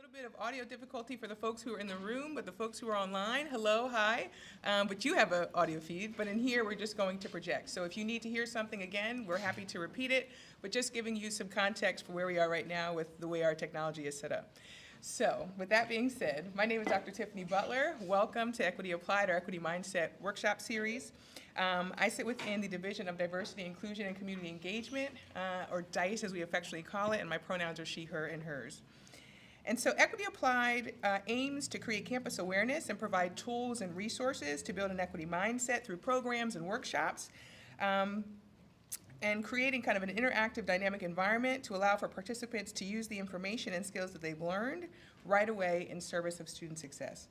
little bit of audio difficulty for the folks who are in the room, but the folks who are online, hello, hi. But you have an audio feed, but in here we're just going to project. So if you need to hear something again, we're happy to repeat it, but just giving you some context for where we are right now with the way our technology is set up. So with that being said, my name is Dr. Tiffany Butler. Welcome to Equity Applied, our Equity Mindset Workshop Series. I sit within the Division of Diversity, Inclusion, and Community Engagement, or DICE as we affectionately call it, and my pronouns are she, her, and hers. And so Equity Applied aims to create campus awareness and provide tools and resources to build an equity mindset through programs and workshops, and creating kind of an interactive, dynamic environment to allow for participants to use the information and skills that they've learned right away in service of student success.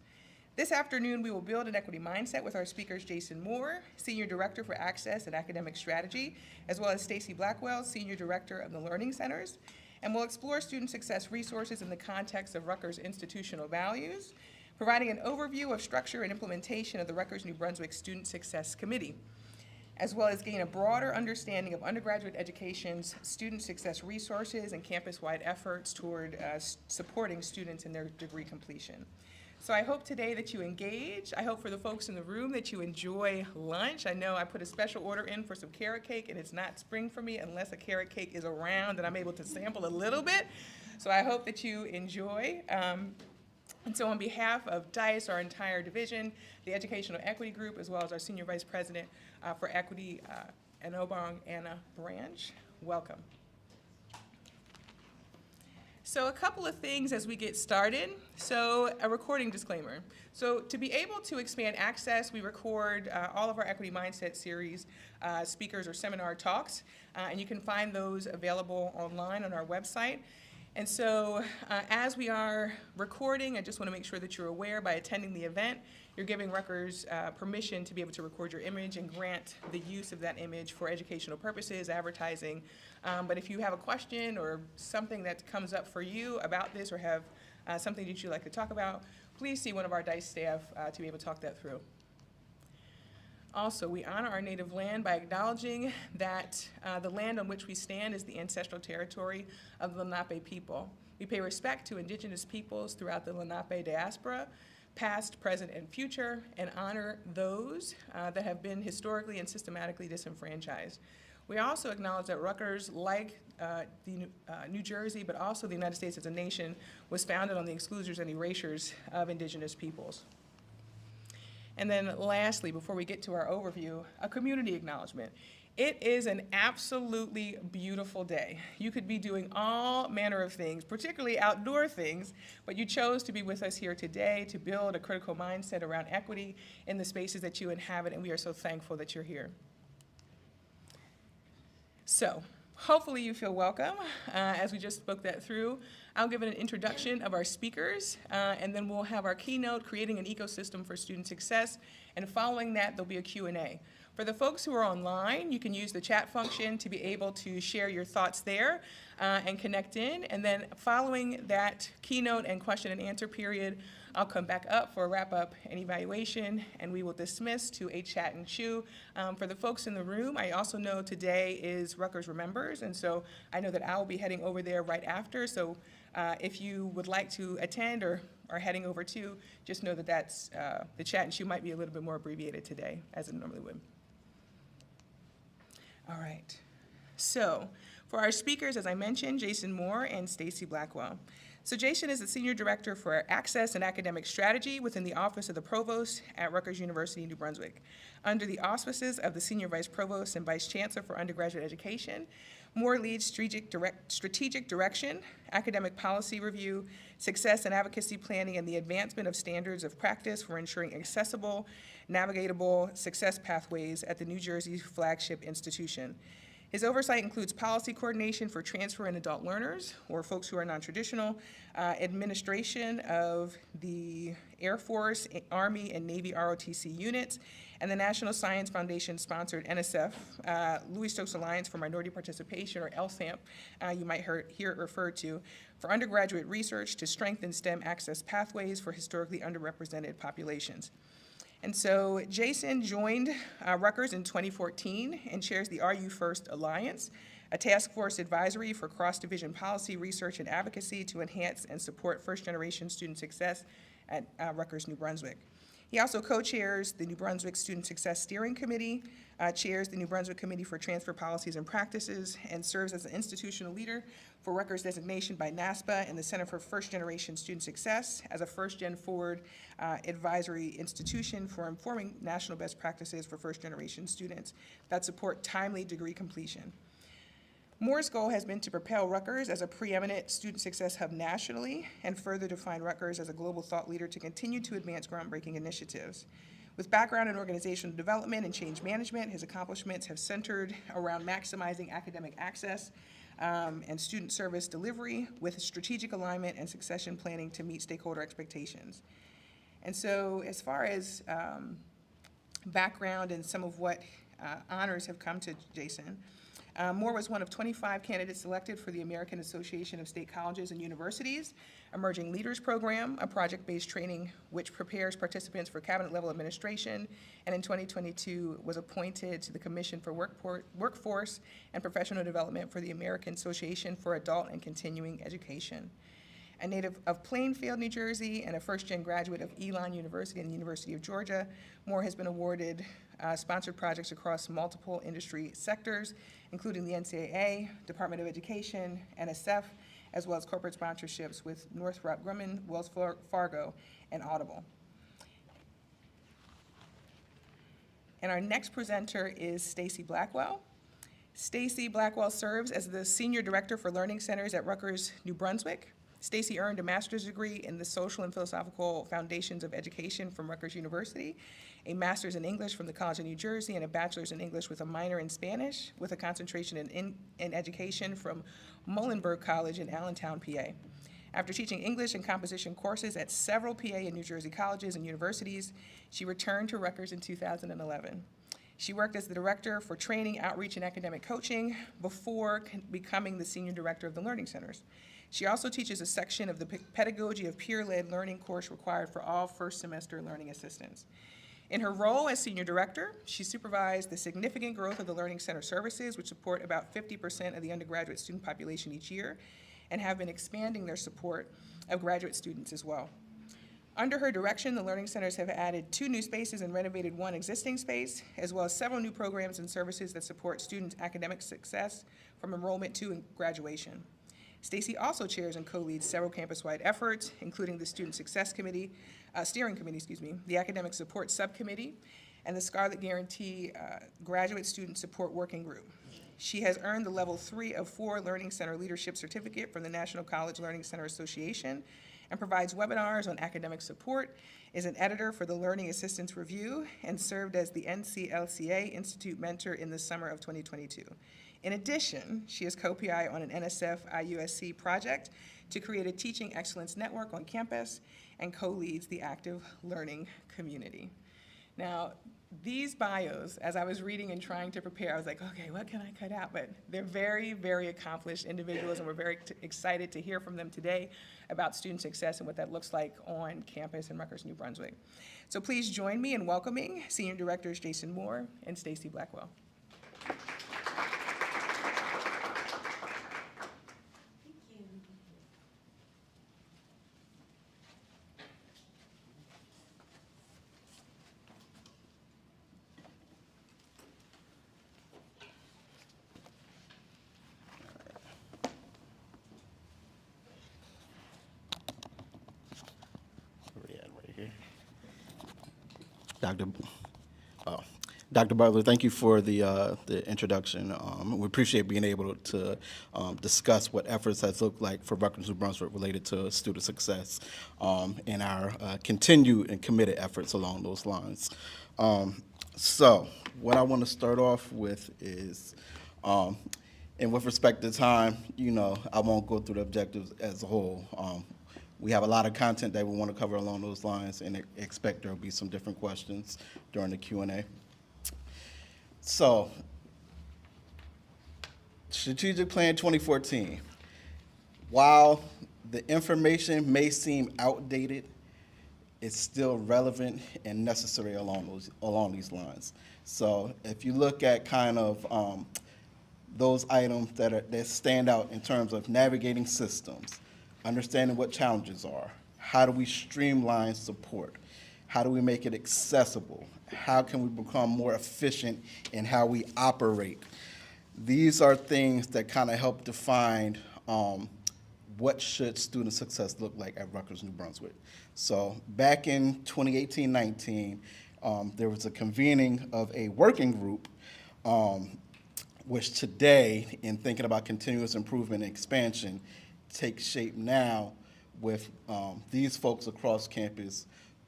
This afternoon, we will build an equity mindset with our speakers, Jason Moore, Senior Director for Access and Academic Strategy, as well as Stacey Blackwell, Senior Director of the Learning Centers. And we'll explore student success resources in the context of Rutgers' institutional values, providing an overview of structure and implementation of the Rutgers-New Brunswick Student Success Committee, as well as gain a broader understanding of undergraduate education's student success resources and campus-wide efforts toward supporting students in their degree completion. So I hope today that you engage. I hope for the folks in the room that you enjoy lunch. I know I put a special order in for some carrot cake, and it's not spring for me unless a carrot cake is around and I'm able to sample a little bit. So I hope that you enjoy. And so on behalf of DICE, our entire division, the Educational Equity Group, as well as our Senior Vice President for Equity, Anobong Anna Branch, welcome. So a couple of things as we get started. So a recording disclaimer. So to be able to expand access, we record all of our Equity Mindset series speakers or seminar talks, and you can find those available online on our website. And so as we are recording, I just want to make sure that you're aware by attending the event, you're giving Rutgers permission to be able to record your image and grant the use of that image for educational purposes, advertising. But if you have a question or something that comes up for you about this or have something that you'd like to talk about, please see one of our DICE staff to be able to talk that through. Also, we honor our native land by acknowledging that the land on which we stand is the ancestral territory of the Lenape people. We pay respect to indigenous peoples throughout the Lenape diaspora, past, present, and future, and honor those that have been historically and systematically disenfranchised. We also acknowledge that Rutgers, like New Jersey, but also the United States as a nation, was founded on the excluders and erasures of indigenous peoples. And then lastly, before we get to our overview, a community acknowledgement. It is an absolutely beautiful day. You could be doing all manner of things, particularly outdoor things, but you chose to be with us here today to build a critical mindset around equity in the spaces that you inhabit, and we are so thankful that you're here. So, hopefully you feel welcome as we just spoke that through. I'll give an introduction of our speakers, and then we'll have our keynote, Creating an Ecosystem for Student Success, and following that, there'll be a Q&A. For the folks who are online, you can use the chat function to be able to share your thoughts there and connect in, and then following that keynote and question and answer period, I'll come back up for a wrap-up and evaluation, and we will dismiss to a chat and chew. For the folks in the room, I also know today is Rutgers Remembers, and so I know that I will be heading over there right after, so if you would like to attend or are heading over to, just know that that's, the chat and chew might be a little bit more abbreviated today, as it normally would. All right, so for our speakers, as I mentioned, Jason Moore and Stacey Blackwell. So Jason is the Senior Director for Access and Academic Strategy within the Office of the Provost at Rutgers University, New Brunswick. Under the auspices of the Senior Vice Provost and Vice Chancellor for Undergraduate Education, Moore leads strategic direction, academic policy review, success and advocacy planning, and the advancement of standards of practice for ensuring accessible, navigatable success pathways at the New Jersey flagship institution. His oversight includes policy coordination for transfer and adult learners, or folks who are non-traditional, administration of the Air Force, Army, and Navy ROTC units, and the National Science Foundation-sponsored NSF, Louis Stokes Alliance for Minority Participation, or LSAMP, you might hear it referred to, for undergraduate research to strengthen STEM access pathways for historically underrepresented populations. And so Jason joined Rutgers in 2014 and chairs the RU First Alliance, a task force advisory for cross-division policy, research, and advocacy to enhance and support first-generation student success at Rutgers, New Brunswick. He also co-chairs the New Brunswick Student Success Steering Committee, chairs the New Brunswick Committee for Transfer Policies and Practices, and serves as an institutional leader for Rutgers designation by NASPA and the Center for First Generation Student Success as a First Gen Forward advisory institution for informing national best practices for first generation students that support timely degree completion. Moore's goal has been to propel Rutgers as a preeminent student success hub nationally and further define Rutgers as a global thought leader to continue to advance groundbreaking initiatives. With background in organizational development and change management, his accomplishments have centered around maximizing academic access and student service delivery with strategic alignment and succession planning to meet stakeholder expectations. And so as far as background and some of what honors have come to Jason, Moore was one of 25 candidates selected for the American Association of State Colleges and Universities Emerging Leaders Program, a project-based training which prepares participants for cabinet-level administration, and in 2022 was appointed to the Commission for Workforce and Professional Development for the American Association for Adult and Continuing Education. A native of Plainfield, New Jersey, and a first-gen graduate of Elon University and the University of Georgia, Moore has been awarded sponsored projects across multiple industry sectors, including the NCAA, Department of Education, NSF, as well as corporate sponsorships with Northrop Grumman, Wells Fargo, and Audible. And our next presenter is Stacey Blackwell. Stacey Blackwell serves as the Senior Director for Learning Centers at Rutgers, New Brunswick. Stacey earned a master's degree in the Social and Philosophical Foundations of Education from Rutgers University, a master's in English from the College of New Jersey, and a bachelor's in English with a minor in Spanish, with a concentration in education from Muhlenberg College in Allentown, PA. After teaching English and composition courses at several PA and New Jersey colleges and universities, she returned to Rutgers in 2011. She worked as the Director for Training, Outreach, and Academic Coaching before becoming the Senior Director of the Learning Centers. She also teaches a section of the Pedagogy of Peer-Led Learning course required for all first semester learning assistants. In her role as Senior Director, she supervised the significant growth of the Learning Center services, which support about 50% of the undergraduate student population each year, and have been expanding their support of graduate students as well. Under her direction, the Learning Centers have added 2 new spaces and renovated 1 existing space, as well as several new programs and services that support students' academic success from enrollment to graduation. Stacey also chairs and co-leads several campus-wide efforts, including the Student Success Committee, Steering Committee, the Academic Support Subcommittee, and the Scarlet Guarantee Graduate Student Support Working Group. She has earned the Level 3 of 4 Learning Center Leadership Certificate from the National College Learning Center Association and provides webinars on academic support, is an editor for the Learning Assistance Review, and served as the NCLCA Institute Mentor in the summer of 2022. In addition, she is co-PI on an NSF IUSC project to create a teaching excellence network on campus and co-leads the active learning community. Now, these bios, as I was reading and trying to prepare, I was like, okay, what can I cut out? But they're very, very accomplished individuals, and we're very excited to hear from them today about student success and what that looks like on campus in Rutgers, New Brunswick. So please join me in welcoming Senior Directors Jason Moore and Stacey Blackwell. Dr. Butler, thank you for the introduction. We appreciate being able to discuss what efforts has looked like for Rutgers, New Brunswick related to student success and our continued and committed efforts along those lines. So what I want to start off with is, and with respect to time, I won't go through the objectives as a whole. We have a lot of content that we want to cover along those lines, and expect there will be some different questions during the Q&A. So, Strategic Plan 2014. While the information may seem outdated, it's still relevant and necessary along these lines. So, if you look at kind of those items that stand out in terms of navigating systems, understanding what challenges are, how do we streamline support, how do we make it accessible, how can we become more efficient in how we operate. These are things that kind of help define what should student success look like at Rutgers, New Brunswick. So back in 2018-19, there was a convening of a working group, which today, in thinking about continuous improvement and expansion, takes shape now with these folks across campus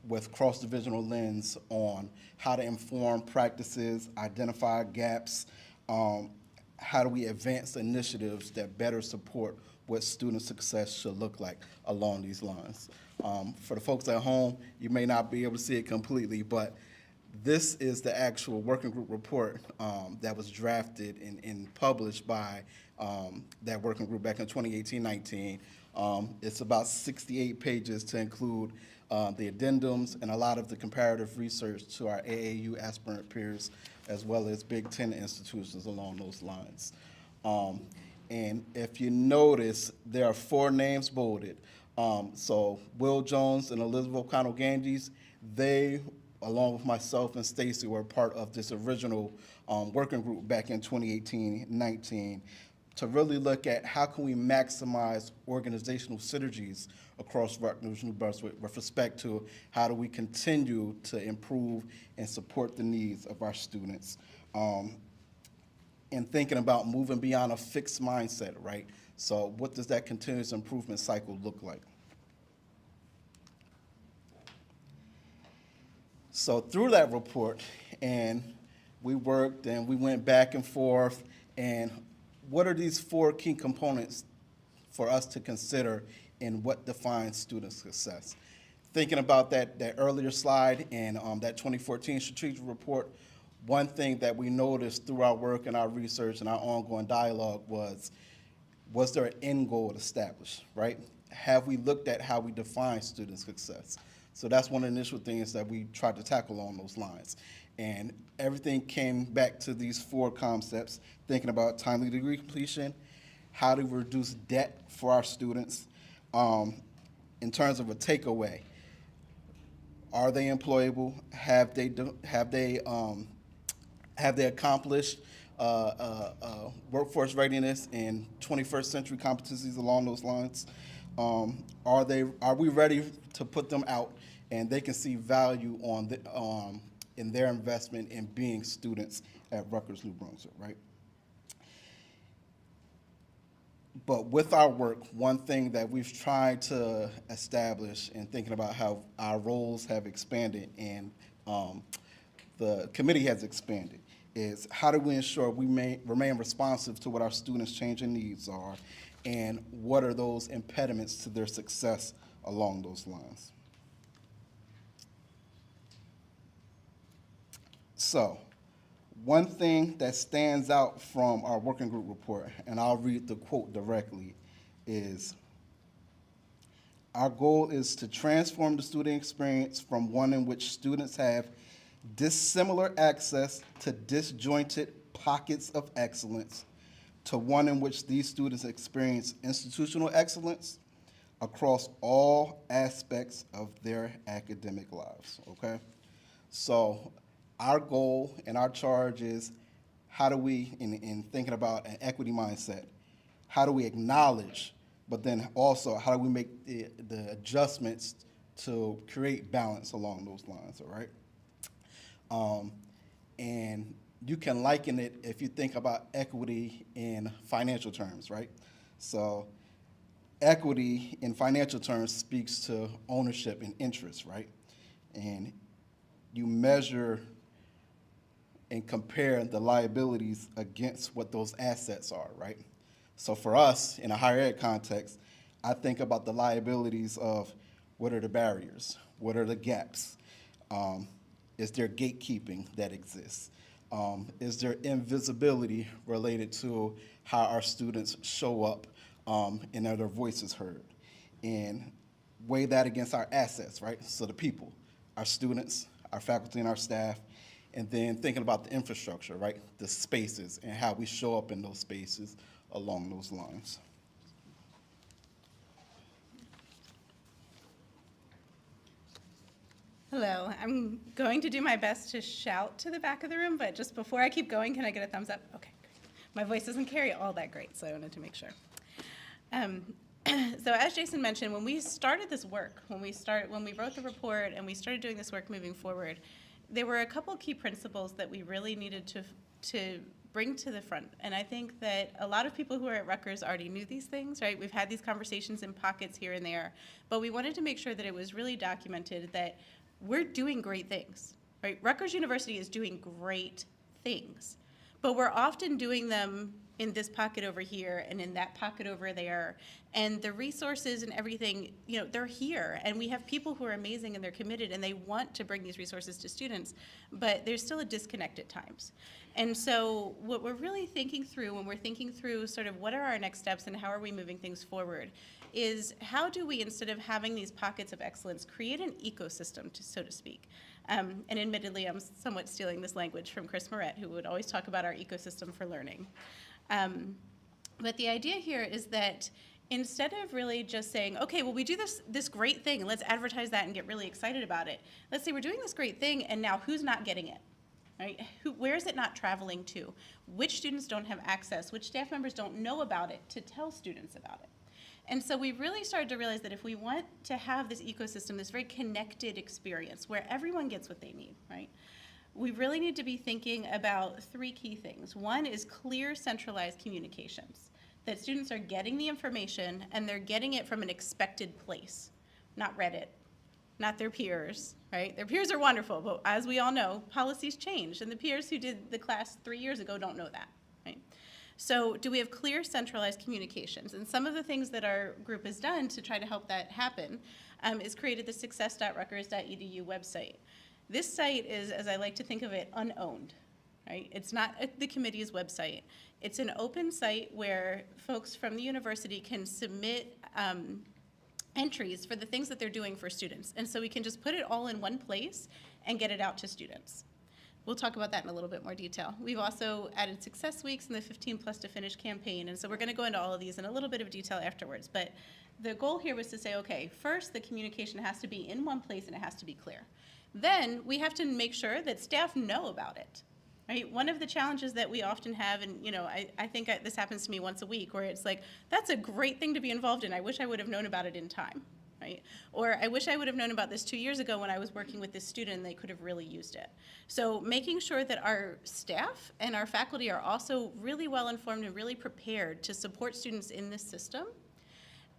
with cross-divisional lens on how to inform practices, identify gaps, how do we advance initiatives that better support what student success should look like along these lines. For the folks at home, you may not be able to see it completely, but this is the actual working group report that was drafted and published by that working group back in 2018-19. It's about 68 pages to include the addendums and a lot of the comparative research to our AAU aspirant peers, as well as Big Ten institutions along those lines. And if you notice, there are 4 names bolded. So Will Jones and Elizabeth O'Connell-Ganges, they, along with myself and Stacey, were part of this original working group back in 2018-19 to really look at how can we maximize organizational synergies across Rutgers, New Brunswick with respect to how do we continue to improve and support the needs of our students. And thinking about moving beyond a fixed mindset, right? So what does that continuous improvement cycle look like? So through that report, and we worked and we went back and forth, and what are these 4 key components for us to consider in what defines student success? Thinking about that earlier slide and that 2014 strategic report, one thing that we noticed through our work and our research and our ongoing dialogue was there an end goal established, right? Have we looked at how we define student success? So that's one of the initial things that we tried to tackle along those lines. And everything came back to these 4 concepts, thinking about timely degree completion, how to reduce debt for our students. In terms of a takeaway, are they employable? Have they accomplished workforce readiness and 21st century competencies along those lines? Are we ready to put them out and they can see value in their investment in being students at Rutgers, New Brunswick, right? But with our work, one thing that we've tried to establish in thinking about how our roles have expanded and the committee has expanded is how do we ensure we remain responsive to what our students' changing needs are and what are those impediments to their success along those lines. So, one thing that stands out from our working group report, and I'll read the quote directly, is our goal is to transform the student experience from one in which students have dissimilar access to disjointed pockets of excellence to one in which these students experience institutional excellence across all aspects of their academic lives, okay? So our goal and our charge is how do we, in thinking about an equity mindset, how do we acknowledge, but then also how do we make the adjustments to create balance along those lines, all right? And you can liken it if you think about equity in financial terms, right? So equity in financial terms speaks to ownership and interest, right? And you measure and compare the liabilities against what those assets are, right? So for us, in a higher ed context, I think about the liabilities of what are the barriers? What are the gaps? Is there gatekeeping that exists? Is there invisibility related to how our students show up and are their voices heard? And weigh that against our assets, right? So the people, our students, our faculty, and our staff, And then thinking about the infrastructure, right? The spaces and how we show up in those spaces along those lines. Hello, I'm going to do my best to shout to the back of the room, but just before I keep going, can I get a thumbs up? Okay, great. My voice doesn't carry all that great, so I wanted to make sure. So as Jason mentioned, when we started this work, when we wrote the report and we started doing this work moving forward, there were a couple key principles that we really needed to bring to the front. And I think that a lot of people who are at Rutgers already knew these things, right? We've had these conversations in pockets here and there, but we wanted to make sure that it was really documented that we're doing great things, right? Rutgers University is doing great things, but we're often doing them in this pocket over here and in that pocket over there. And the resources and everything, you know, they're here. And we have people who are amazing and they're committed and they want to bring these resources to students, but there's still a disconnect at times. And so what we're really thinking through when we're thinking through sort of what are our next steps and how are we moving things forward is how do we, instead of having these pockets of excellence, create an ecosystem, so to speak. And admittedly, I'm somewhat stealing this language from Chris Moret, who would always talk about our ecosystem for learning. But the idea here is that instead of really just saying, okay, well, we do this great thing, and let's advertise that and get really excited about it. Let's say we're doing this great thing, and now who's not getting it? Right? Where is it not traveling to? Which students don't have access? Which staff members don't know about it to tell students about it? And so we really started to realize that if we want to have this ecosystem, this very connected experience where everyone gets what they need, right? We really need to be thinking about three key things. One is clear, centralized communications, that students are getting the information and they're getting it from an expected place, not Reddit, not their peers, right? Their peers are wonderful, but as we all know, policies change, and the peers who did the class 3 years ago don't know that, right? So do we have clear, centralized communications? And some of the things that our group has done to try to help that happen is created the success.rutgers.edu website. This site is, as I like to think of it, unowned, right? It's not the committee's website. It's an open site where folks from the university can submit entries for the things that they're doing for students. And so we can just put it all in one place and get it out to students. We'll talk about that in a little bit more detail. We've also added success weeks in the 15 plus to finish campaign. And so we're going to go into all of these in a little bit of detail afterwards. But the goal here was to say, okay, first the communication has to be in one place and it has to be clear. Then we have to make sure that staff know about it. Right? One of the challenges that we often have, and you know, I think this happens to me once a week, where it's like, that's a great thing to be involved in. I wish I would have known about it in time. Right? Or I wish I would have known about this 2 years ago when I was working with this student and they could have really used it. So making sure that our staff and our faculty are also really well informed and really prepared to support students in this system.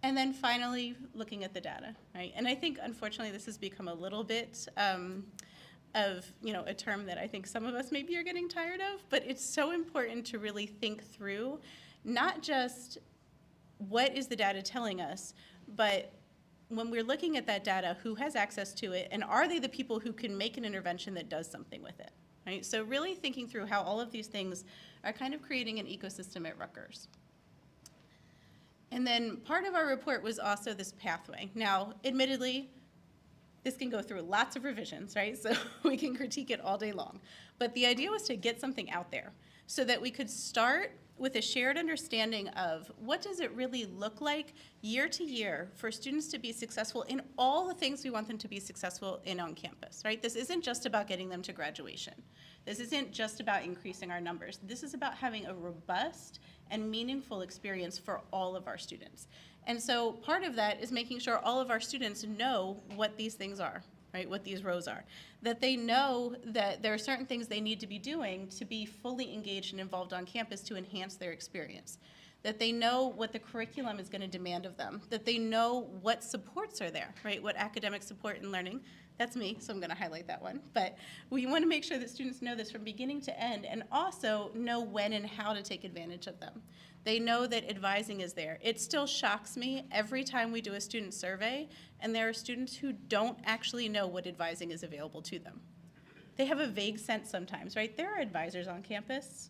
And then finally, looking at the data, right? And I think, unfortunately, this has become a little bit of, you know, a term that I think some of us maybe are getting tired of, but it's so important to really think through not just what is the data telling us, but when we're looking at that data, who has access to it, and are they the people who can make an intervention that does something with it, right? So really thinking through how all of these things are kind of creating an ecosystem at Rutgers. And then part of our report was also this pathway. Now, admittedly, this can go through lots of revisions, right? So we can critique it all day long. But the idea was to get something out there so that we could start with a shared understanding of what does it really look like year to year for students to be successful in all the things we want them to be successful in on campus, right? This isn't just about getting them to graduation. This isn't just about increasing our numbers. This is about having a robust and meaningful experience for all of our students. And so part of that is making sure all of our students know what these things are, right, what these rows are, that they know that there are certain things they need to be doing to be fully engaged and involved on campus to enhance their experience, that they know what the curriculum is going to demand of them, that they know what supports are there, right, what academic support and learning. That's me, so I'm going to highlight that one. But we want to make sure that students know this from beginning to end and also know when and how to take advantage of them. They know that advising is there. It still shocks me every time we do a student survey and there are students who don't actually know what advising is available to them. They have a vague sense sometimes, right? There are advisors on campus.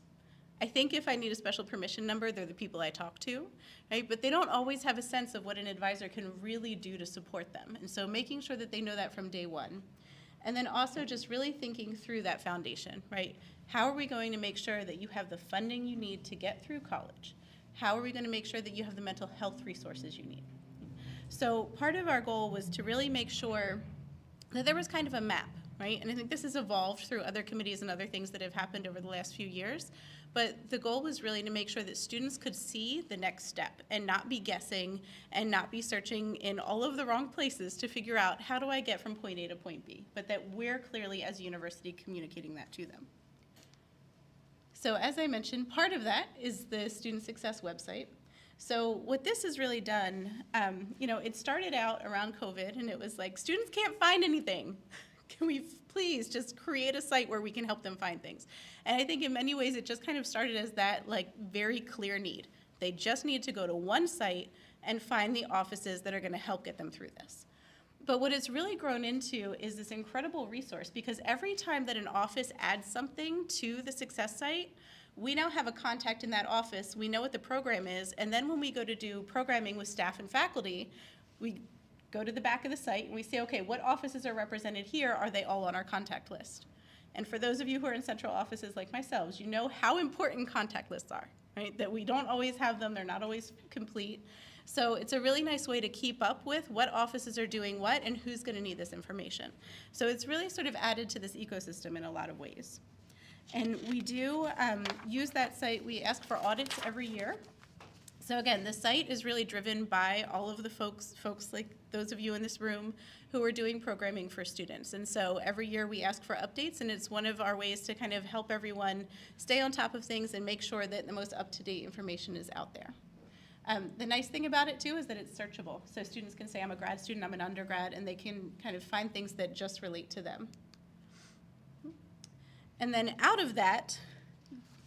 I think if I need a special permission number, they're the people I talk to, right? But they don't always have a sense of what an advisor can really do to support them. And so making sure that they know that from day one. And then also just really thinking through that foundation, right? How are we going to make sure that you have the funding you need to get through college? How are we going to make sure that you have the mental health resources you need? So part of our goal was to really make sure that there was kind of a map, right? And I think this has evolved through other committees and other things that have happened over the last few years. But the goal was really to make sure that students could see the next step and not be guessing and not be searching in all of the wrong places to figure out how do I get from point A to point B, but that we're clearly as a university communicating that to them. So as I mentioned, part of that is the Student Success website. So what this has really done, it started out around COVID, and it was like, students can't find anything. Can we please just create a site where we can help them find things? And I think in many ways it just kind of started as that very clear need. They just need to go to one site and find the offices that are going to help get them through this. But what it's really grown into is this incredible resource, because every time that an office adds something to the Success site, we now have a contact in that office, we know what the program is, and then when we go to do programming with staff and faculty, we go to the back of the site and we say, okay, what offices are represented here? Are they all on our contact list? And for those of you who are in central offices like myself, you know how important contact lists are, right? That we don't always have them, they're not always complete. So it's a really nice way to keep up with what offices are doing what and who's going to need this information. So it's really sort of added to this ecosystem in a lot of ways. And we do use that site. We ask for audits every year. So again, the site is really driven by all of the folks like those of you in this room who are doing programming for students. And so every year we ask for updates, and it's one of our ways to kind of help everyone stay on top of things and make sure that the most up-to-date information is out there. The nice thing about it, too, is that it's searchable. So students can say, I'm a grad student, I'm an undergrad, and they can kind of find things that just relate to them. And then out of that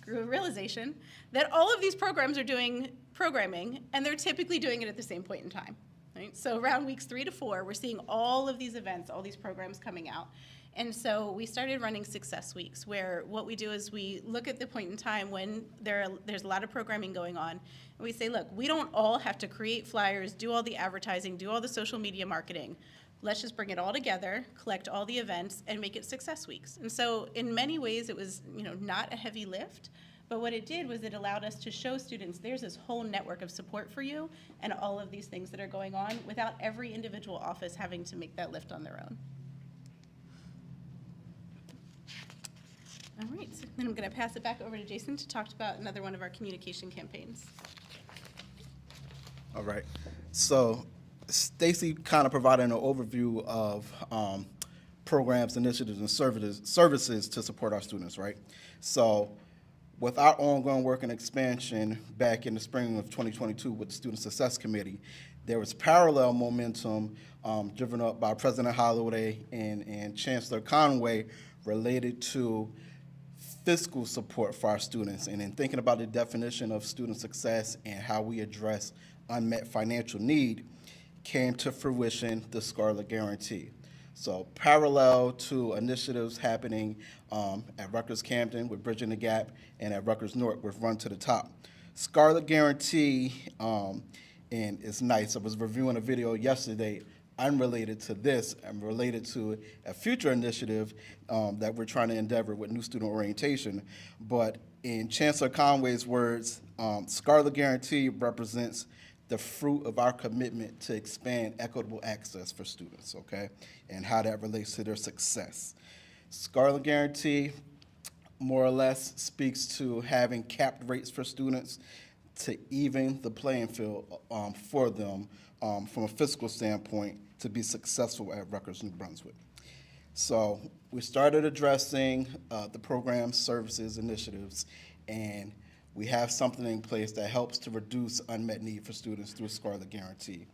grew a realization that all of these programs are doing programming, and they're typically doing it at the same point in time. Right? So around weeks 3 to 4, we're seeing all of these events, all these programs coming out. And so we started running Success Weeks, where what we do is we look at the point in time when there's a lot of programming going on, and we say, look, we don't all have to create flyers, do all the advertising, do all the social media marketing. Let's just bring it all together, collect all the events, and make it Success Weeks. And so in many ways, it was not a heavy lift, but what it did was it allowed us to show students there's this whole network of support for you and all of these things that are going on without every individual office having to make that lift on their own. All right, so then I'm going to pass it back over to Jason to talk about another one of our communication campaigns. All right. So Stacey kind of provided an overview of programs, initiatives, and services to support our students, right? So with our ongoing work and expansion back in the spring of 2022 with the Student Success Committee, there was parallel momentum driven up by President Holloway and Chancellor Conway related to fiscal support for our students. And in thinking about the definition of student success and how we address unmet financial need, came to fruition the Scarlet Guarantee. So parallel to initiatives happening at Rutgers-Camden with Bridging the Gap and at Rutgers-Newark with Run to the Top. Scarlet Guarantee, and it's nice, I was reviewing a video yesterday unrelated to this and related to a future initiative that we're trying to endeavor with new student orientation. But in Chancellor Conway's words, Scarlet Guarantee represents the fruit of our commitment to expand equitable access for students, okay, and how that relates to their success. Scarlet Guarantee more or less speaks to having capped rates for students to even the playing field for them from a fiscal standpoint to be successful at Rutgers, New Brunswick. So we started addressing the programs, services, initiatives, and we have something in place that helps to reduce unmet need for students through Scarlet Guarantee.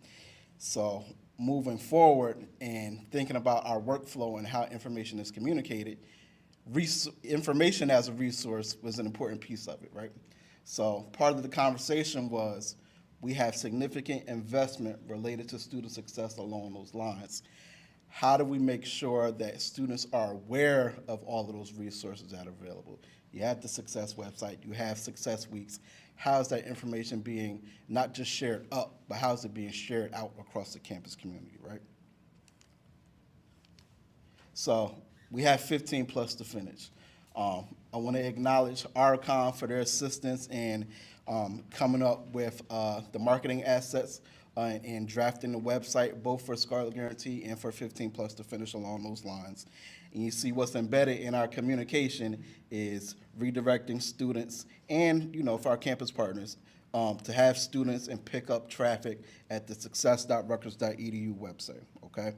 So moving forward and thinking about our workflow and how information is communicated, information as a resource was an important piece of it, right? So part of the conversation was we have significant investment related to student success along those lines. How do we make sure that students are aware of all of those resources that are available? You have the Success website, you have Success Weeks. How is that information being not just shared up, but how is it being shared out across the campus community, right? So we have 15 plus to finish. I want to acknowledge ARCOM for their assistance in coming up with the marketing assets and drafting the website, both for Scarlet Guarantee and for 15 plus to finish along those lines. And you see what's embedded in our communication is redirecting students and, for our campus partners, to have students and pick up traffic at the success.rutgers.edu website, okay?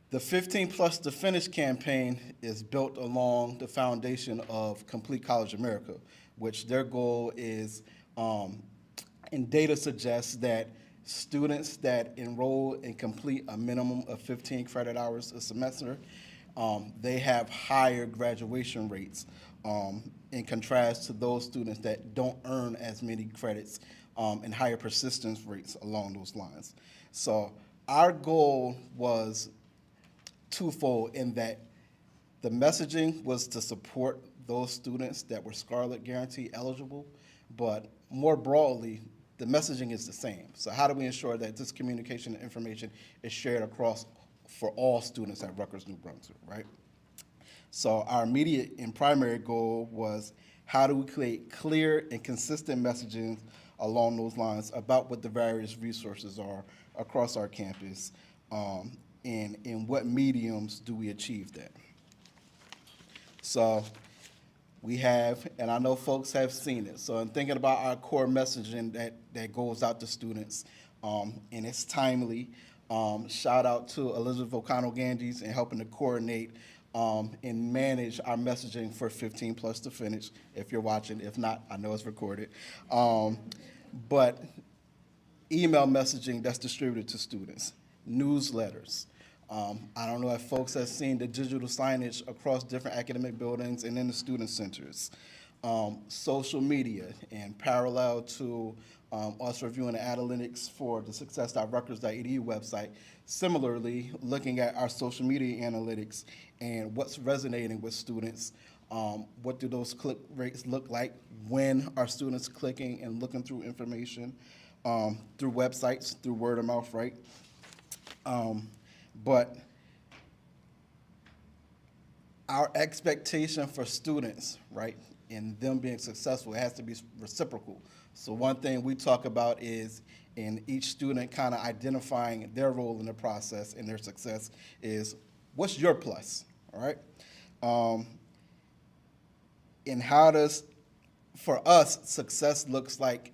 The 15 plus to finish campaign is built along the foundation of Complete College America, which their goal is, and data suggests that students that enroll and complete a minimum of 15 credit hours a semester, they have higher graduation rates in contrast to those students that don't earn as many credits and higher persistence rates along those lines. So our goal was twofold in that the messaging was to support those students that were Scarlet Guarantee eligible, but more broadly, the messaging is the same. So how do we ensure that this communication and information is shared across for all students at Rutgers, New Brunswick, right? So our immediate and primary goal was how do we create clear and consistent messaging along those lines about what the various resources are across our campus, and in what mediums do we achieve that? So we have, and I know folks have seen it, so in thinking about our core messaging that goes out to students, and it's timely, shout out to Elizabeth O'Connell-Ganges in helping to coordinate and manage our messaging for 15 plus to finish, if you're watching. If not, I know it's recorded. But email messaging that's distributed to students, newsletters. I don't know if folks have seen the digital signage across different academic buildings and in the student centers. Social media, in parallel to us reviewing the analytics for the success.rutgers.edu website, similarly looking at our social media analytics and what's resonating with students. What do those click rates look like? When are students clicking and looking through information through websites, through word of mouth, right? But our expectation for students, right, and them being successful, it has to be reciprocal. So one thing we talk about is in each student kind of identifying their role in the process and their success is, what's your plus, all right? And how does, for us, success looks like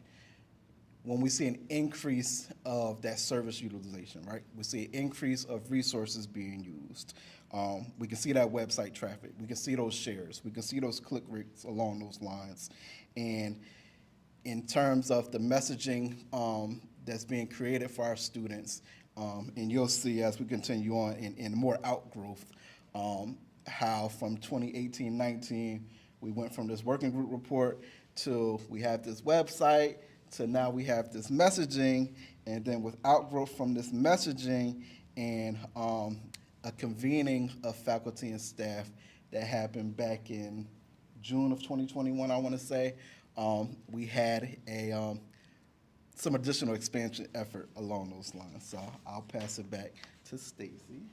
when we see an increase of that service utilization, right? We see an increase of resources being used. We can see that website traffic. We can see those shares. We can see those click rates along those lines. And in terms of the messaging that's being created for our students, and you'll see as we continue on in more outgrowth, how from 2018-19, we went from this working group report to we have this website, to now we have this messaging, and then with outgrowth from this messaging and a convening of faculty and staff that happened back in June of 2021, I want to say, we had some additional expansion effort along those lines. So I'll pass it back to Stacey.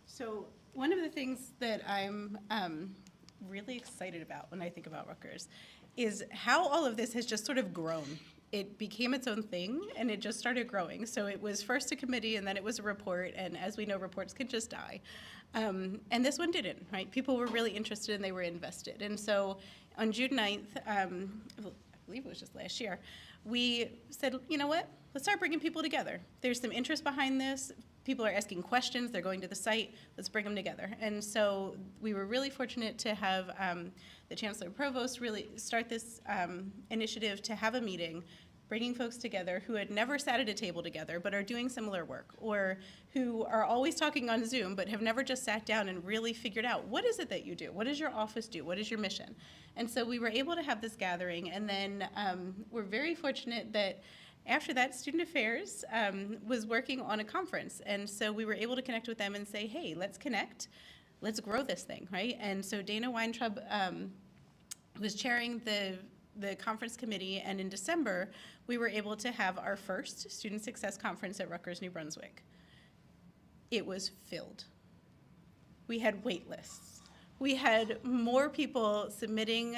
So one of the things that I'm really excited about when I think about Rutgers is how all of this has just sort of grown. It became its own thing, and it just started growing. So it was first a committee, and then it was a report, and as we know, reports can just die. And this one didn't, right? People were really interested, and they were invested. And so on June 9th, I believe it was just last year, we said, you know what? Let's start bringing people together. There's some interest behind this. People are asking questions. They're going to the site. Let's bring them together. And so we were really fortunate to have the Chancellor and Provost really start this initiative to have a meeting, bringing folks together who had never sat at a table together but are doing similar work, or who are always talking on Zoom but have never just sat down and really figured out, what is it that you do? What does your office do? What is your mission? And so we were able to have this gathering, and then we're very fortunate that after that, Student Affairs was working on a conference, and so we were able to connect with them and say, hey, let's connect, let's grow this thing, right? And so Dana Weintraub was chairing the conference committee, and in December, we were able to have our first Student Success Conference at Rutgers, New Brunswick. it was filled. We had wait lists. We had more people submitting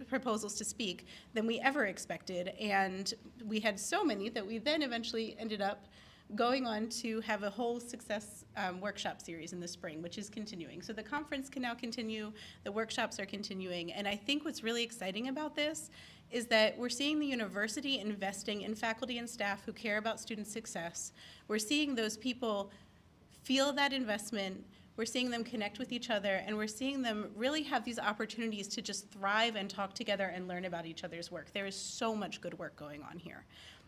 proposals to speak than we ever expected, and we had so many that we then eventually ended up going on to have a whole success workshop series in the spring, which is continuing. So the conference can now continue, the workshops are continuing, and I think what's really exciting about this is that we're seeing the university investing in faculty and staff who care about student success. We're seeing those people feel that investment, we're seeing them connect with each other, and we're seeing them really have these opportunities to just thrive and talk together and learn about each other's work. There is so much good work going on here.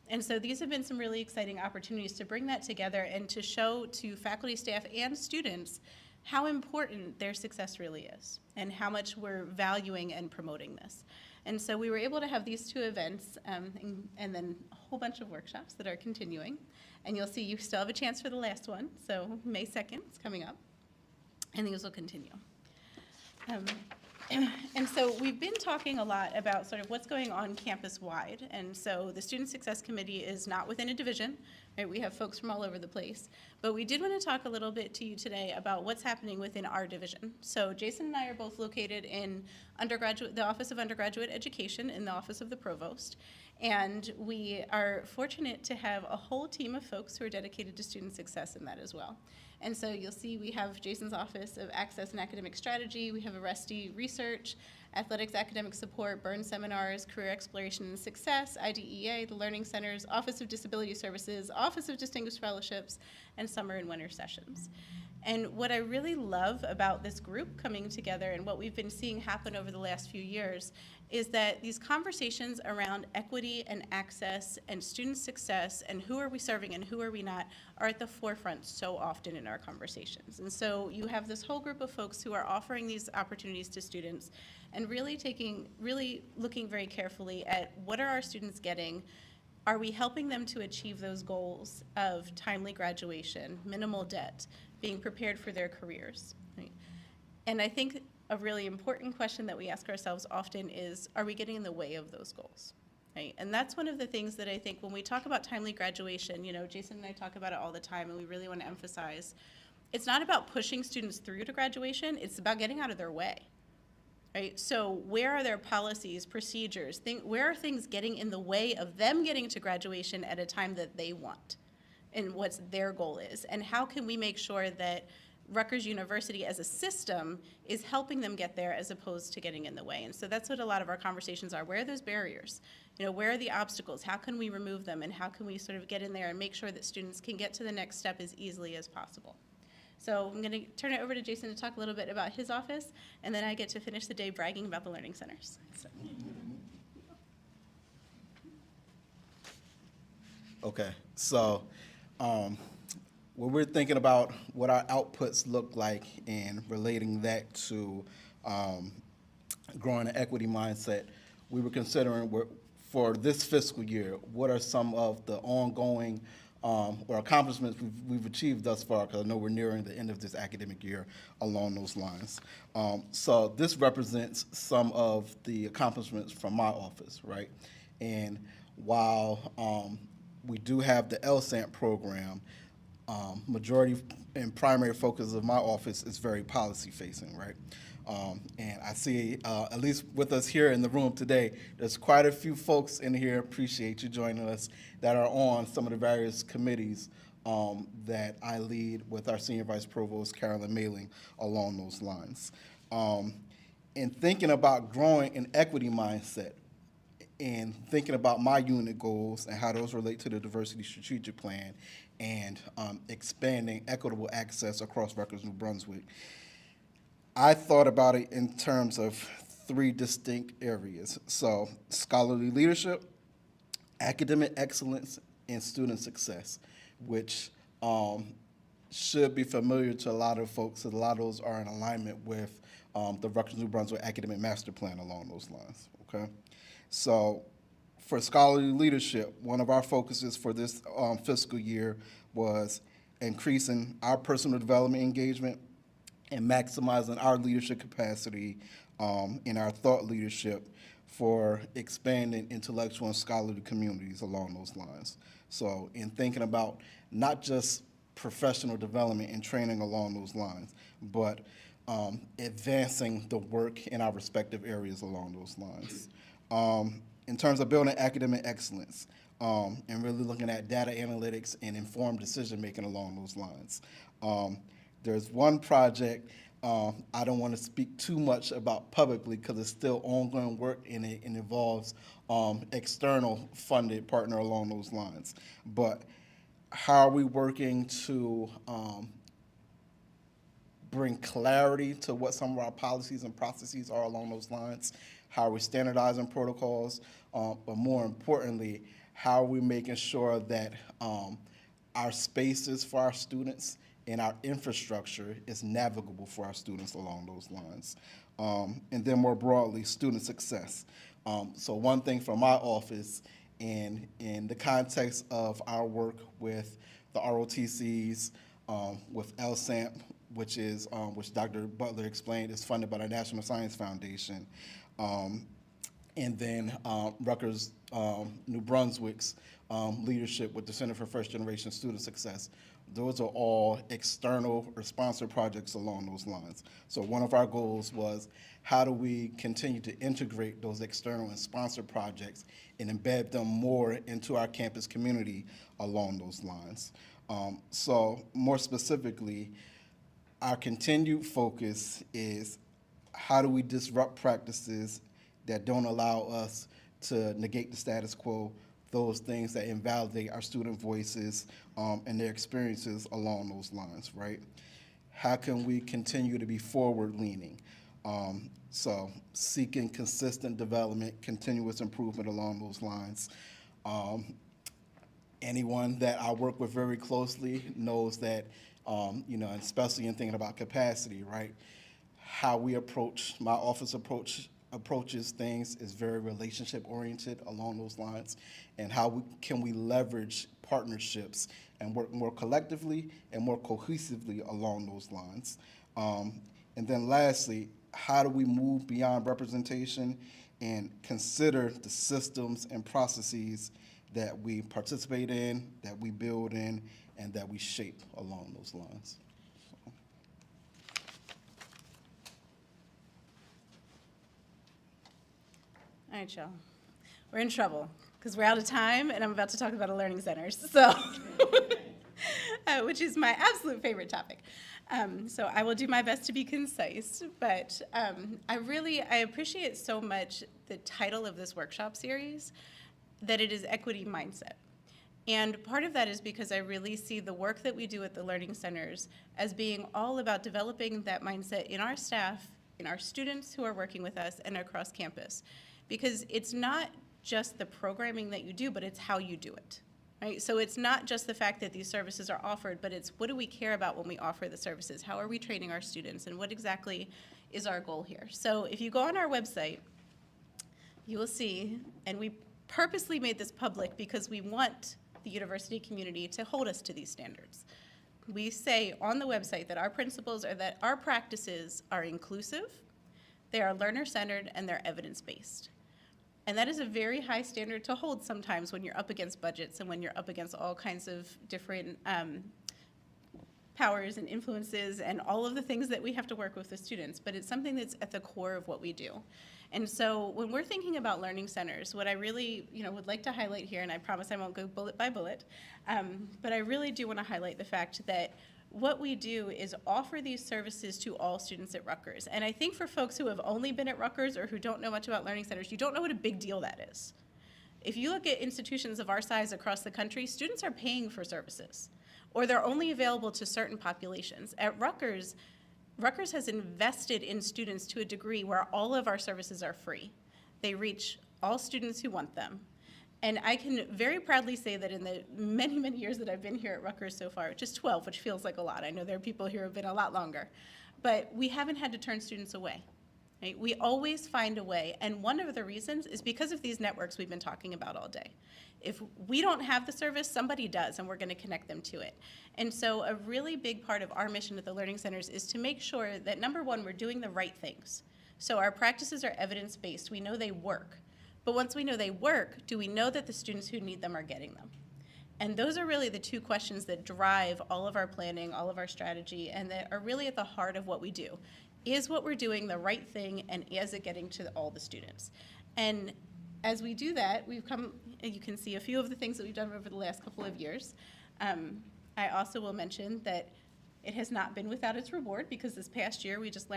And so these have been some really exciting opportunities to bring that together and to show to faculty, staff, and students how important their success really is and how much we're valuing and promoting this. And so we were able to have these two events and then a whole bunch of workshops that are continuing. And you'll see you still have a chance for the last one. So May 2nd is coming up, and these will continue. And so we've been talking a lot about sort of what's going on campus-wide. And so the Student Success Committee is not within a division, right? We have folks from all over the place. But we did want to talk a little bit to you today about what's happening within our division. So Jason and I are both located in the Office of Undergraduate Education in the Office of the Provost. And we are fortunate to have a whole team of folks who are dedicated to student success in that as well. And so you'll see we have Jason's Office of Access and Academic Strategy, we have Arresti Research, Athletics Academic Support, Burn Seminars, Career Exploration and Success, IDEA, the Learning Centers, Office of Disability Services, Office of Distinguished Fellowships, and Summer and Winter Sessions. And what I really love about this group coming together and what we've been seeing happen over the last few years is that these conversations around equity and access and student success and who are we serving and who are we not are at the forefront so often in our conversations. And so you have this whole group of folks who are offering these opportunities to students and really looking very carefully at what are our students getting. Are we helping them to achieve those goals of timely graduation, minimal debt, being prepared for their careers? Right? And I think a really important question that we ask ourselves often is, are we getting in the way of those goals? Right? And that's one of the things that I think when we talk about timely graduation, Jason and I talk about it all the time, and we really want to emphasize, it's not about pushing students through to graduation, it's about getting out of their way. Right? So where are their policies, procedures, where are things getting in the way of them getting to graduation at a time that they want and what their goal is? And how can we make sure that Rutgers University as a system is helping them get there as opposed to getting in the way? And so that's what a lot of our conversations are. Where are those barriers? Where are the obstacles? How can we remove them? And how can we sort of get in there and make sure that students can get to the next step as easily as possible? So I'm going to turn it over to Jason to talk a little bit about his office, and then I get to finish the day bragging about the learning centers. So. Okay, so when we're thinking about what our outputs look like and relating that to growing an equity mindset, we were considering for this fiscal year, what are some of the ongoing or accomplishments we've achieved thus far, because I know we're nearing the end of this academic year along those lines. So this represents some of the accomplishments from my office, right? And while we do have the LSANT program, majority and primary focus of my office is very policy facing, right? And I see, at least with us here in the room today, there's quite a few folks in here, appreciate you joining us, that are on some of the various committees that I lead with our Senior Vice Provost, Carolyn Mailing, along those lines. In thinking about growing an equity mindset and thinking about my unit goals and how those relate to the diversity strategic plan and expanding equitable access across Rutgers, New Brunswick, I thought about it in terms of 3 distinct areas. So scholarly leadership, academic excellence, and student success, which should be familiar to a lot of folks, and a lot of those are in alignment with the Rutgers, New Brunswick Academic Master Plan along those lines, okay? So for scholarly leadership, one of our focuses for this fiscal year was increasing our personal development engagement and maximizing our leadership capacity in our thought leadership for expanding intellectual and scholarly communities along those lines. So in thinking about not just professional development and training along those lines, but advancing the work in our respective areas along those lines. In terms of building academic excellence, and really looking at data analytics and informed decision-making along those lines. There's one project I don't want to speak too much about publicly because it's still ongoing work and it involves external funded partner along those lines. But how are we working to bring clarity to what some of our policies and processes are along those lines? How are we standardizing protocols? But more importantly, how are we making sure that our spaces for our students and our infrastructure is navigable for our students along those lines? And then more broadly, student success. So one thing from my office, and in the context of our work with the ROTCs, with LSAMP, which Dr. Butler explained is funded by the National Science Foundation, and then Rutgers, New Brunswick's leadership with the Center for First Generation Student Success. Those are all external or sponsored projects along those lines. So one of our goals was, how do we continue to integrate those external and sponsored projects and embed them more into our campus community along those lines? So more specifically, our continued focus is, how do we disrupt practices that don't allow us to negate the status quo, those things that invalidate our student voices and their experiences along those lines, right? How can we continue to be forward-leaning? So seeking consistent development, continuous improvement along those lines. Anyone that I work with very closely knows that, especially in thinking about capacity, right? How we approach, my office approaches things is very relationship oriented along those lines, and how can we leverage partnerships and work more collectively and more cohesively along those lines. And then lastly, how do we move beyond representation and consider the systems and processes that we participate in, that we build in, and that we shape along those lines. All right, y'all. We're in trouble because we're out of time, and I'm about to talk about the learning centers, so which is my absolute favorite topic. So I will do my best to be concise, but I appreciate so much the title of this workshop series, that it is Equity Mindset. And part of that is because I really see the work that we do at the learning centers as being all about developing that mindset in our staff, in our students who are working with us, and across campus. Because it's not just the programming that you do, but it's how you do it, right? So it's not just the fact that these services are offered, but it's what do we care about when we offer the services? How are we training our students, and what exactly is our goal here? So if you go on our website, you will see, and we purposely made this public because we want the university community to hold us to these standards. We say on the website that our principles are that our practices are inclusive, they are learner-centered, and they're evidence-based. And that is a very high standard to hold sometimes when you're up against budgets and when you're up against all kinds of different powers and influences and all of the things that we have to work with the students, but it's something that's at the core of what we do. And so when we're thinking about learning centers, what I really would like to highlight here, and I promise I won't go bullet by bullet, but I really do want to highlight the fact that what we do is offer these services to all students at Rutgers. And I think for folks who have only been at Rutgers or who don't know much about learning centers, you don't know what a big deal that is. If you look at institutions of our size across the country, students are paying for services, or they're only available to certain populations. At Rutgers, Rutgers has invested in students to a degree where all of our services are free. They reach all students who want them. And I can very proudly say that in the many, many years that I've been here at Rutgers so far, just 12, which feels like a lot. I know there are people here who have been a lot longer. But we haven't had to turn students away. Right? We always find a way. And one of the reasons is because of these networks we've been talking about all day. If we don't have the service, somebody does, and we're going to connect them to it. And so a really big part of our mission at the Learning Centers is to make sure that, number one, we're doing the right things. So our practices are evidence-based. We know they work. But once we know they work, do we know that the students who need them are getting them? And those are really the two questions that drive all of our planning, all of our strategy, and that are really at the heart of what we do. Is what we're doing the right thing, and is it getting to all the students? And as we do that, we've come, you can see a few of the things that we've done over the last couple of years. I also will mention that it has not been without its reward, because this past year we just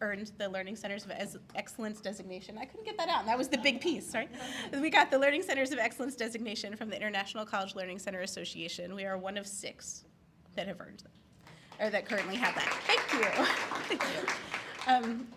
earned the Learning Centers of Excellence designation. I couldn't get that out, and that was the big piece, right? We got the Learning Centers of Excellence designation from the International College Learning Center Association. We are one of 6 that have earned them, or that currently have that. Thank you. Thank you.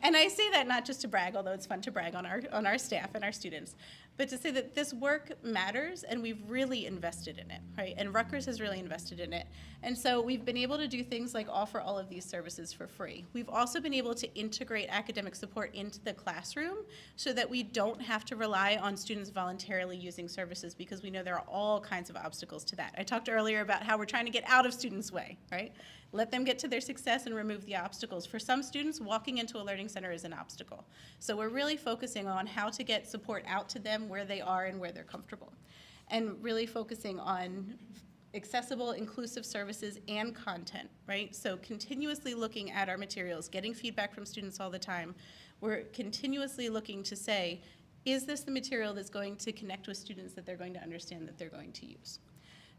And I say that not just to brag, although it's fun to brag on our staff and our students, but to say that this work matters, and we've really invested in it, right? And Rutgers has really invested in it. And so we've been able to do things like offer all of these services for free. We've also been able to integrate academic support into the classroom so that we don't have to rely on students voluntarily using services, because we know there are all kinds of obstacles to that. I talked earlier about how we're trying to get out of students' way, right? Let them get to their success and remove the obstacles. For some students, walking into a learning center is an obstacle. So we're really focusing on how to get support out to them where they are and where they're comfortable. And really focusing on accessible, inclusive services and content, right? So continuously looking at our materials, getting feedback from students all the time. We're continuously looking to say, is this the material that's going to connect with students that they're going to understand, that they're going to use?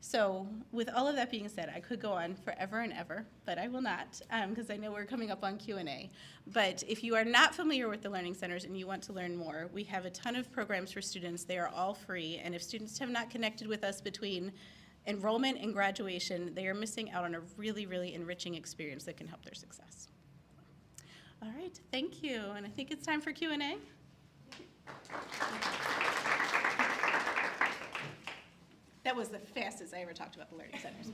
So with all of that being said, I could go on forever and ever, but I will not, because I know we're coming up on Q&A. But if you are not familiar with the Learning Centers and you want to learn more, we have a ton of programs for students. They are all free, and if students have not connected with us between enrollment and graduation, they are missing out on a really, really enriching experience that can help their success. All right, thank you, and I think it's time for Q&A. That was the fastest I ever talked about the Learning Centers.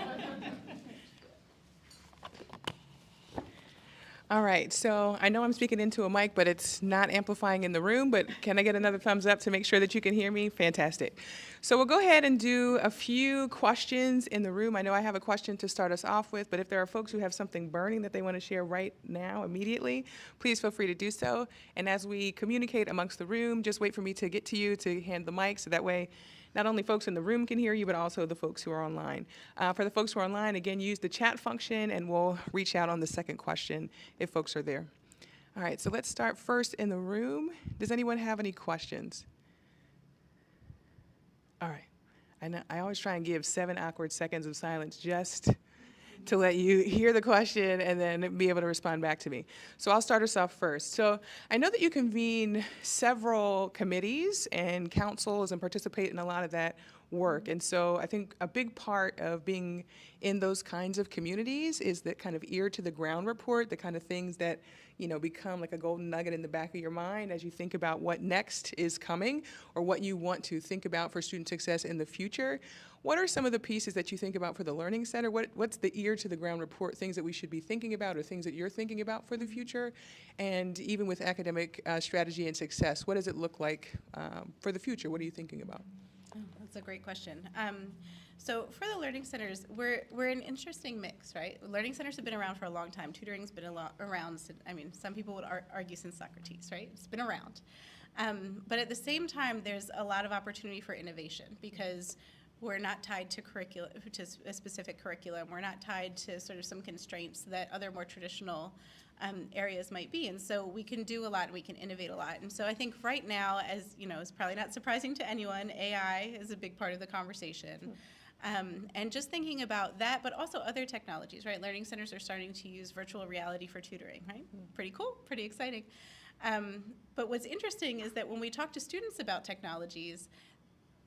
All right, so I know I'm speaking into a mic, but it's not amplifying in the room, but can I get another thumbs up to make sure that you can hear me? Fantastic. So we'll go ahead and do a few questions in the room. I know I have a question to start us off with, but if there are folks who have something burning that they want to share right now, immediately, please feel free to do so. And as we communicate amongst the room, just wait for me to get to you to hand the mic, so that way not only folks in the room can hear you, but also the folks who are online. For the folks who are online, again, use the chat function, and we'll reach out on the second question if folks are there. All right, so let's start first in the room. Does anyone have any questions? All right. I always try and give 7 awkward seconds of silence just to let you hear the question and then be able to respond back to me. So I'll start us off first. So I know that you convene several committees and councils and participate in a lot of that work. And so I think a big part of being in those kinds of communities is that kind of ear to the ground report, the kind of things that, you know, become like a golden nugget in the back of your mind as you think about what next is coming or what you want to think about for student success in the future. What are some of the pieces that you think about for the Learning Center? What's the ear to the ground report, things that we should be thinking about or things that you're thinking about for the future? And even with academic strategy and success, what does it look like for the future? What are you thinking about? Oh, that's a great question. So for the Learning Centers, we're an interesting mix, right? Learning Centers have been around for a long time. Tutoring's been around, I mean, some people would argue since Socrates, right? It's been around. But at the same time, there's a lot of opportunity for innovation because we're not tied to a specific curriculum. We're not tied to sort of some constraints that other more traditional areas might be. And so we can do a lot and we can innovate a lot. And so I think right now, as you know, it's probably not surprising to anyone, AI is a big part of the conversation. And just thinking about that, but also other technologies, right? Learning Centers are starting to use virtual reality for tutoring, right? Pretty cool, pretty exciting. But what's interesting is that when we talk to students about technologies,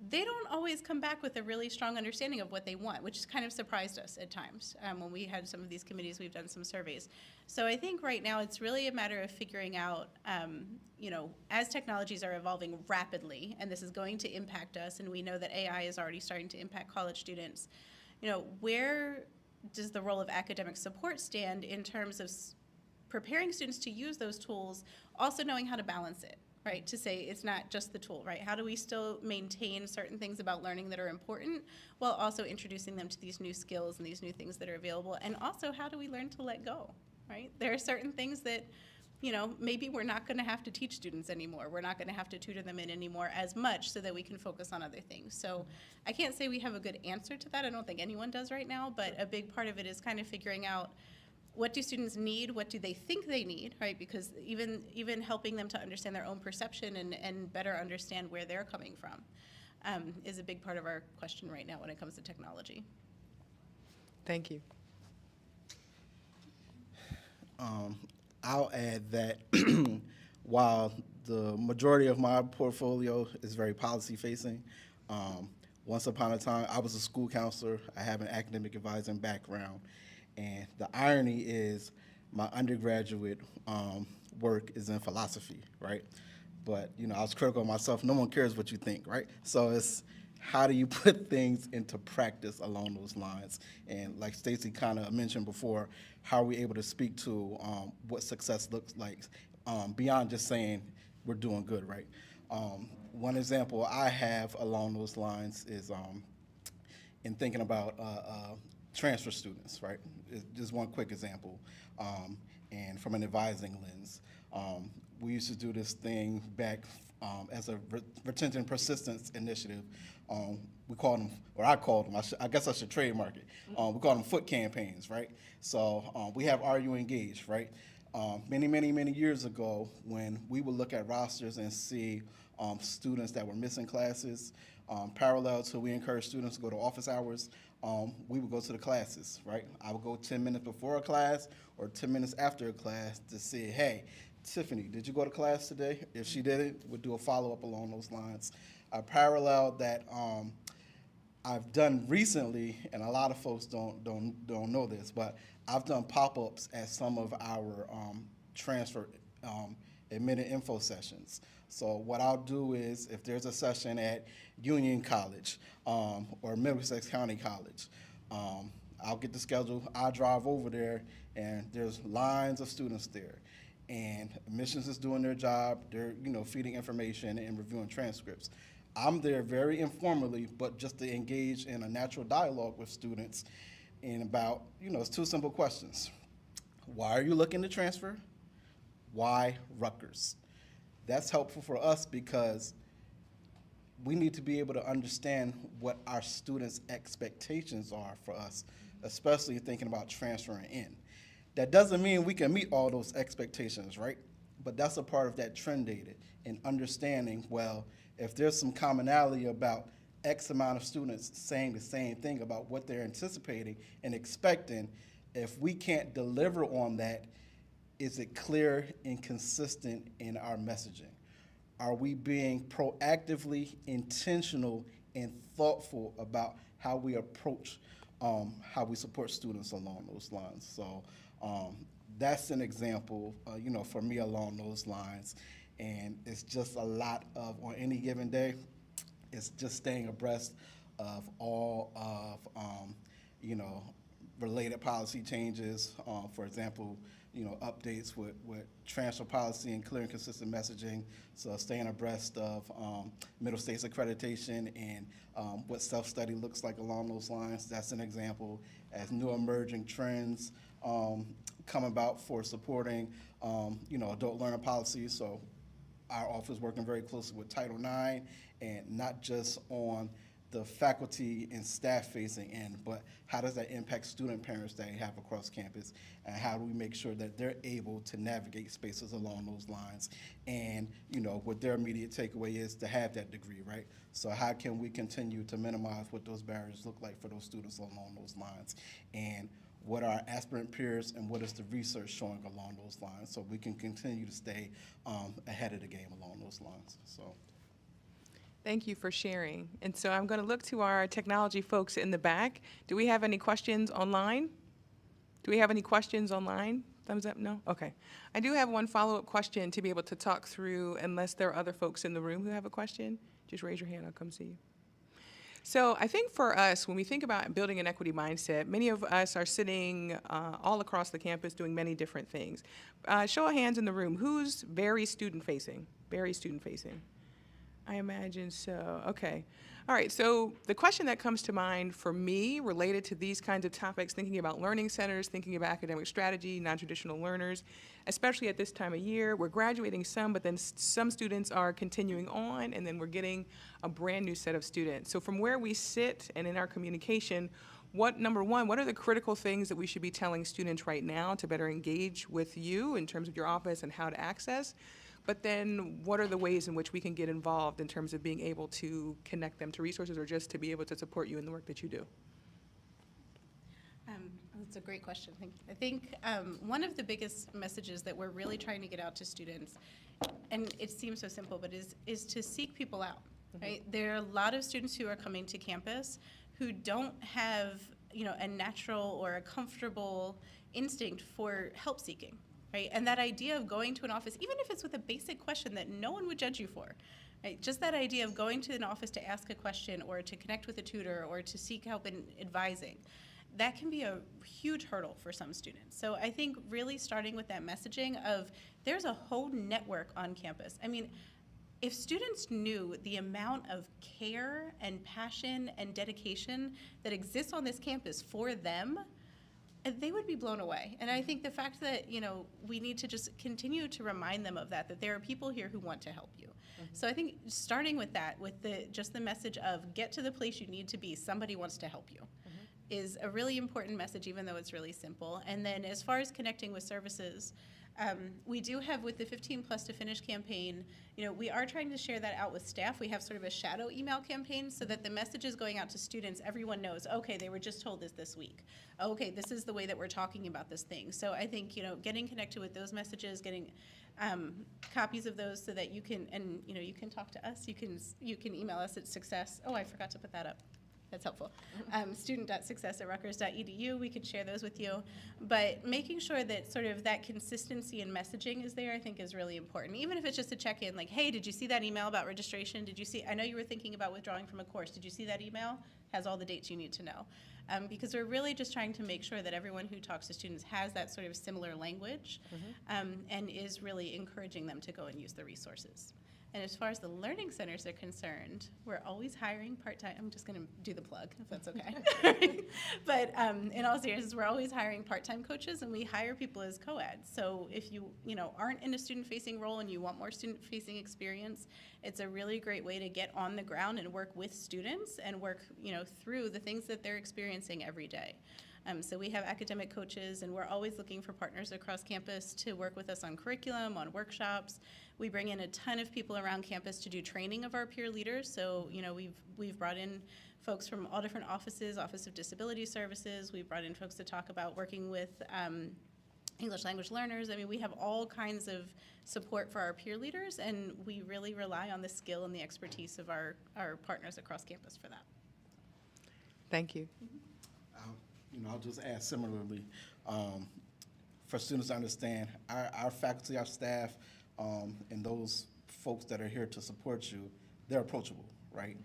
they don't always come back with a really strong understanding of what they want, which has kind of surprised us at times. When we had some of these committees, we've done some surveys. So I think right now it's really a matter of figuring out, you know, as technologies are evolving rapidly, and this is going to impact us, and we know that AI is already starting to impact college students, you know, where does the role of academic support stand in terms of preparing students to use those tools, also knowing how to balance it? Right, to say it's not just the tool, right? How do we still maintain certain things about learning that are important while also introducing them to these new skills and these new things that are available? And also, how do we learn to let go, right? There are certain things that, you know, maybe we're not going to have to teach students anymore. We're not going to have to tutor them in anymore as much so that we can focus on other things. So I can't say we have a good answer to that. I don't think anyone does right now, but a big part of it is kind of figuring out what do students need, what do they think they need, right? Because even helping them to understand their own perception and better understand where they're coming from is a big part of our question right now when it comes to technology. Thank you. I'll add that while the majority of my portfolio is very policy-facing, once upon a time, I was a school counselor. I have an academic advising background. And the irony is my undergraduate work is in philosophy, right? But, you know, I was critical of myself. No one cares what you think, right? So it's how do you put things into practice along those lines? And like Stacey kind of mentioned before, how are we able to speak to what success looks like beyond just saying we're doing good, right? One example I have along those lines is in thinking about transfer students, right? Just one quick example, and from an advising lens. We used to do this thing back as a retention persistence initiative. We called them, or I called them, I guess I should trademark it. We call them foot campaigns, right? So we have Are You Engaged, right? Many years ago, when we would look at rosters and see students that were missing classes, parallel to we encourage students to go to office hours, we would go to the classes, right? I would go 10 minutes before a class or 10 minutes after a class to say, hey, Tiffany, did you go to class today? If she didn't, we'd do a follow-up along those lines. A parallel that I've done recently, and a lot of folks don't know this, but I've done pop-ups at some of our transfer admitted info sessions. So what I'll do is, if there's a session at Union College or Middlesex County College, I'll get the schedule, I'll drive over there, and there's lines of students there. And admissions is doing their job, they're feeding information and reviewing transcripts. I'm there very informally, but just to engage in a natural dialogue with students in about, it's two simple questions. Why are you looking to transfer? Why Rutgers? That's helpful for us because we need to be able to understand what our students' expectations are for us, especially thinking about transferring in. That doesn't mean we can meet all those expectations, right? But that's a part of that trend data and understanding, well, if there's some commonality about X amount of students saying the same thing about what they're anticipating and expecting, if we can't deliver on that, is it clear and consistent in our messaging? Are we being proactively intentional and thoughtful about how we approach how we support students along those lines? So that's an example, for me along those lines. And it's just a lot of, on any given day, it's just staying abreast of all of, related policy changes. For example, updates with transfer policy and clear and consistent messaging. So staying abreast of Middle States accreditation and what self-study looks like along those lines. That's an example. As new emerging trends come about for supporting, adult learner policies. So our office working very closely with Title IX, and not just on the faculty and staff facing in, but how does that impact student parents that we have across campus, and how do we make sure that they're able to navigate spaces along those lines, and what their immediate takeaway is to have that degree, right? So how can we continue to minimize what those barriers look like for those students along those lines, and what are our aspirant peers and what is the research showing along those lines, so we can continue to stay ahead of the game along those lines. So. Thank you for sharing. And so I'm going to look to our technology folks in the back. Do we have any questions online? Do we have any questions online? Thumbs up, no? Okay. I do have one follow-up question to be able to talk through, unless there are other folks in the room who have a question. Just raise your hand, I'll come see you. So I think for us, when we think about building an equity mindset, many of us are sitting all across the campus doing many different things. Show of hands in the room, who's very student-facing? Very student-facing. I imagine so. Okay. All right. So the question that comes to mind for me related to these kinds of topics, thinking about learning centers, thinking about academic strategy, non-traditional learners, especially at this time of year, we're graduating some, but then some students are continuing on, and then we're getting a brand new set of students. So from where we sit and in our communication, number one, what are the critical things that we should be telling students right now to better engage with you in terms of your office and how to access? But then what are the ways in which we can get involved in terms of being able to connect them to resources or just to be able to support you in the work that you do? That's a great question. I think one of the biggest messages that we're really trying to get out to students, and it seems so simple, but is to seek people out, right? There are a lot of students who are coming to campus who don't have, a natural or a comfortable instinct for help seeking. Right? And that idea of going to an office, even if it's with a basic question that no one would judge you for, right? Just that idea of going to an office to ask a question or to connect with a tutor or to seek help in advising, that can be a huge hurdle for some students. So I think really starting with that messaging of there's a whole network on campus. I mean, if students knew the amount of care and passion and dedication that exists on this campus for them, they would be blown away. And I think the fact that, we need to just continue to remind them of that there are people here who want to help you. So I think starting with that, with just the message of get to the place you need to be, somebody wants to help you, is a really important message, even though it's really simple. And then as far as connecting with services, we do have, with the 15 Plus to Finish campaign, we are trying to share that out with staff. We have sort of a shadow email campaign so that the messages going out to students, everyone knows, okay, they were just told this week. Okay, this is the way that we're talking about this thing. So I think, getting connected with those messages, getting copies of those so that you can, and you can talk to us. You can email us at success. Oh, I forgot to put that up. That's helpful. Student.success@rutgers.edu. We could share those with you. But making sure that sort of that consistency in messaging is there, I think, is really important. Even if it's just a check-in, like, hey, did you see that email about registration? Did you see, I know you were thinking about withdrawing from a course. Did you see that email? Has all the dates you need to know. Because we're really just trying to make sure that everyone who talks to students has that sort of similar language and is really encouraging them to go and use the resources. And as far as the learning centers are concerned, we're always hiring part-time. I'm just going to do the plug, if that's okay. But in all seriousness, we're always hiring part-time coaches, and we hire people as co-eds. So if you aren't in a student-facing role and you want more student-facing experience, it's a really great way to get on the ground and work with students and work through the things that they're experiencing every day. So we have academic coaches, and we're always looking for partners across campus to work with us on curriculum, on workshops. We bring in a ton of people around campus to do training of our peer leaders. So we've brought in folks from all different offices, Office of Disability Services. We've brought in folks to talk about working with English language learners. I mean, we have all kinds of support for our peer leaders, and we really rely on the skill and the expertise of our partners across campus for that. Thank you. I'll just add similarly, for students to understand, our faculty, our staff, and those folks that are here to support you, they're approachable, right?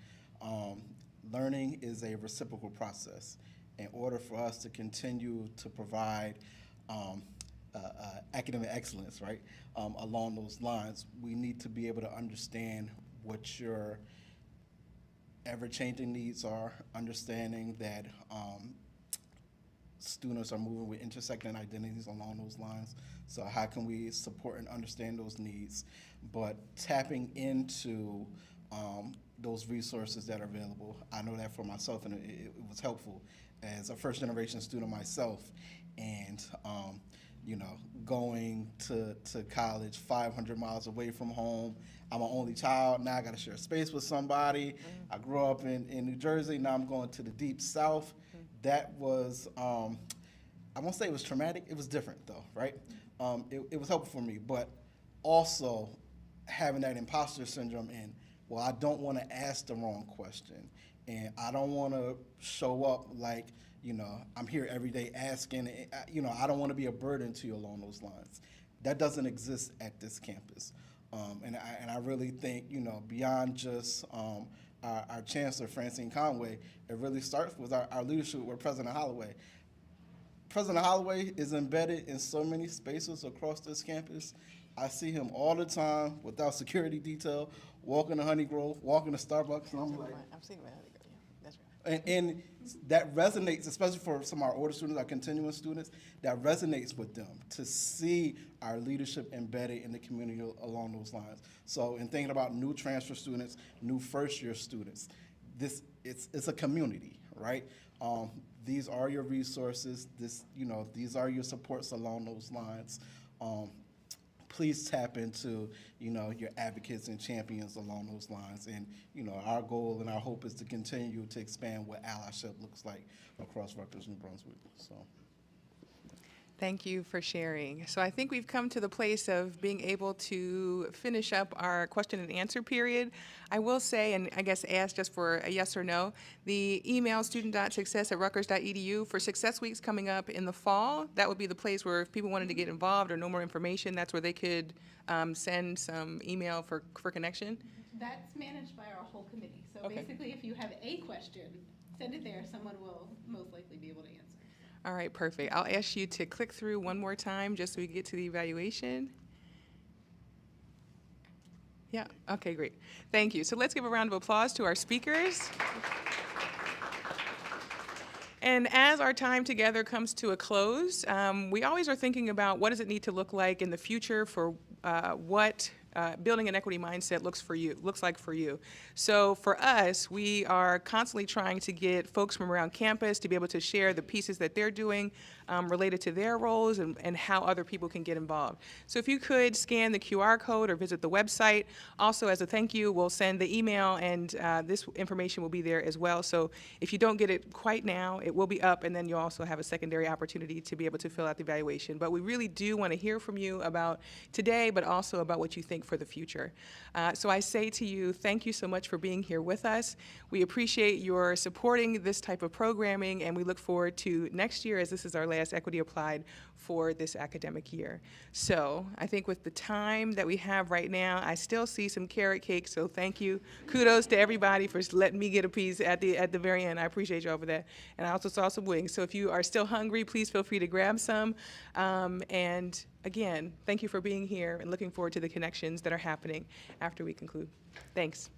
Learning is a reciprocal process. In order for us to continue to provide academic excellence, right, along those lines, we need to be able to understand what your ever-changing needs are, understanding that students are moving with intersecting identities along those lines. So how can we support and understand those needs, but tapping into those resources that are available. I know that for myself, and it was helpful as a first-generation student myself, and going to college 500 miles away from home. I'm an only child. Now I got to share space with somebody. I grew up in New Jersey. Now I'm going to the deep South. That was, I won't say it was traumatic. It was different, though, right? It was helpful for me, but also having that imposter syndrome in, well, I don't want to ask the wrong question, and I don't want to show up like, I'm here every day asking, I don't want to be a burden to you along those lines. That doesn't exist at this campus. And I really think, beyond just our chancellor, Francine Conway, it really starts with our leadership with President Holloway. President Holloway is embedded in so many spaces across this campus. I see him all the time without security detail, walking to Honey Grove, walking to Starbucks, and I'm like, I've seen my Honey Grove, yeah, that's right. and that resonates, especially for some of our older students, our continuing students, that resonates with them to see our leadership embedded in the community along those lines. So in thinking about new transfer students, new first-year students, it's a community, right? These are your resources. These are your supports along those lines. Please tap into, your advocates and champions along those lines. And, our goal and our hope is to continue to expand what allyship looks like across Rutgers, New Brunswick. So. Thank you for sharing. So I think we've come to the place of being able to finish up our question and answer period. I will say, and I guess ask just for a yes or no, the email student.success@rutgers.edu for Success Weeks coming up in the fall. That would be the place where if people wanted to get involved or know more information, that's where they could send some email for connection. That's managed by our whole committee. So Okay. basically, if you have a question, send it there. Someone will most likely be able to answer. All right, perfect. I'll ask you to click through one more time just so we can get to the evaluation. Yeah, okay, great. Thank you. So let's give a round of applause to our speakers. And as our time together comes to a close, we always are thinking about what does it need to look like in the future for what building an equity mindset looks like for you. So for us, we are constantly trying to get folks from around campus to be able to share the pieces that they're doing related to their roles and how other people can get involved. So if you could scan the QR code or visit the website. Also, as a thank you, we'll send the email, and this information will be there as well. So if you don't get it quite now, it will be up, and then you'll also have a secondary opportunity to be able to fill out the evaluation. But we really do want to hear from you about today, but also about what you think for the future. So I say to you, thank you so much for being here with us. We appreciate your supporting this type of programming, and we look forward to next year, as this is our last Equity Applied for this academic year. So I think with the time that we have right now, I still see some carrot cake, so thank you. Kudos to everybody for letting me get a piece at the very end. I appreciate y'all for that. And I also saw some wings. So if you are still hungry, please feel free to grab some. And again, thank you for being here and looking forward to the connections that are happening after we conclude. Thanks.